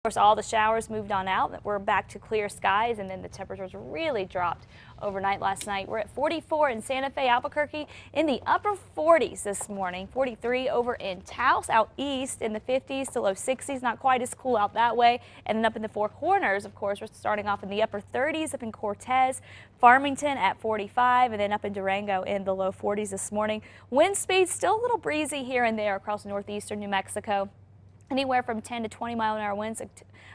Of course, all the showers moved on out. We're back to clear skies, and then the temperatures really dropped overnight last night. We're at 44 in Santa Fe, Albuquerque, in the upper 40s this morning. 43 over in Taos, out east in the 50s to low 60s. Not quite as cool out that way. And then up in the Four Corners, of course, we're starting off in the upper 30s up in Cortez, Farmington at 45, and then up in Durango in the low 40s this morning. Wind speeds still a little breezy here and there across northeastern New Mexico. Anywhere from 10 to 20 mile-an-hour winds,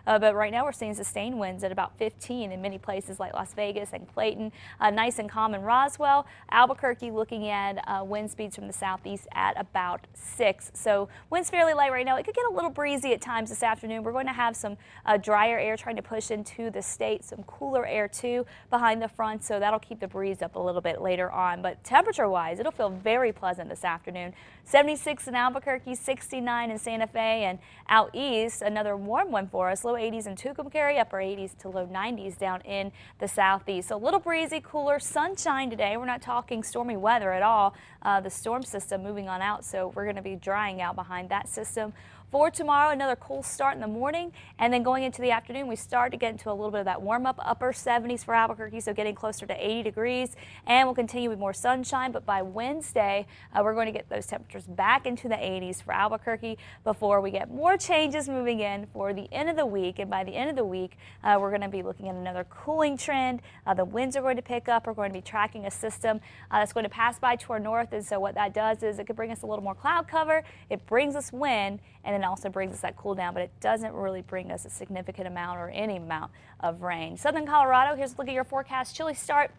but right now we're seeing sustained winds at about 15 in many places like Las Vegas and Clayton. Nice and calm in Roswell. Albuquerque looking at wind speeds from the southeast at about 6. So winds fairly light right now. It could get a little breezy at times this afternoon. We're going to have some drier air trying to push into the state, some cooler air too behind the front, so that'll keep the breeze up a little bit later on. But temperature-wise, it'll feel very pleasant this afternoon. 76 in Albuquerque, 69 in Santa Fe, and out east, another warm one for us. Low 80s in Tucumcari, upper 80s to low 90s down in the southeast. So a little breezy, cooler, sunshine today. We're not talking stormy weather at all. The storm system moving on out, so we're going to be drying out behind that system. For tomorrow, another cool start in the morning, and then going into the afternoon, we start to get into a little bit of that warm-up, upper 70s for Albuquerque, so getting closer to 80 degrees, and we'll continue with more sunshine. But by Wednesday, we're going to get those temperatures back into the 80s for Albuquerque before we get more changes moving in for the end of the week. And by the end of the week, we're going to be looking at another cooling trend. The winds are going to pick up. We're going to be tracking a system that's going to pass by to our north, and so what that does is it could bring us a little more cloud cover. It brings us wind, and then also brings us that cool down, but it doesn't really bring us a significant amount or any amount of rain. Southern Colorado, here's a look at your forecast. Chilly start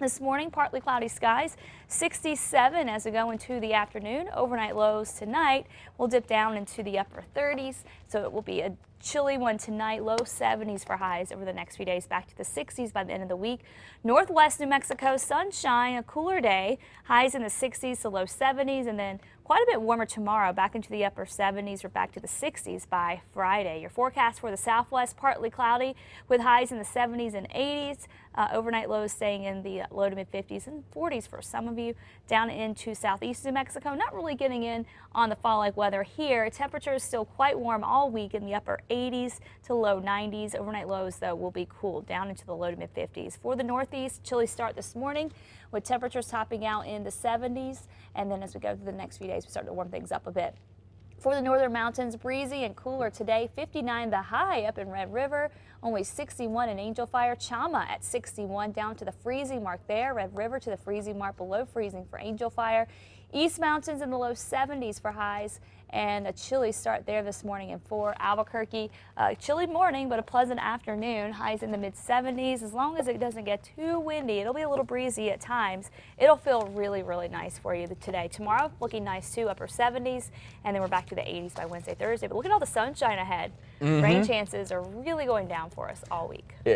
this morning, partly cloudy skies, 67 as we go into the afternoon. Overnight lows tonight will dip down into the upper 30s, so it will be a chilly one tonight. Low 70s for highs over the next few days, back to the 60s by the end of the week. Northwest New Mexico, sunshine, a cooler day, highs in the 60s to low 70s, and then quite a bit warmer tomorrow, back into the upper 70s or back to the 60s by Friday. Your forecast for the southwest, partly cloudy with highs in the 70s and 80s. Overnight lows staying in the low to mid 50s and 40s for some of you. Down into southeast New Mexico, not really getting in on the fall-like weather here. Temperatures still quite warm all week in the upper 80s to low 90s. Overnight lows, though, will be cool down into the low to mid 50s. For the northeast, chilly start this morning with temperatures topping out in the 70s. And then as we go through the next few days, we start to warm things up a bit. For the northern mountains, breezy and cooler today. 59 the high up in Red River, only 61 in Angel Fire. Chama at 61, down to the freezing mark there. Red River to the freezing mark, below freezing for Angel Fire. East Mountains in the low 70s for highs, and a chilly start there this morning. And for Albuquerque, chilly morning, but a pleasant afternoon. Highs in the mid 70s. As long as it doesn't get too windy, it'll be a little breezy at times. It'll feel really, really nice for you today. Tomorrow, looking nice too, upper 70s, and then we're back to the 80s by Wednesday, Thursday. But look at all the sunshine ahead. Rain chances are really going down for us all week. Yeah.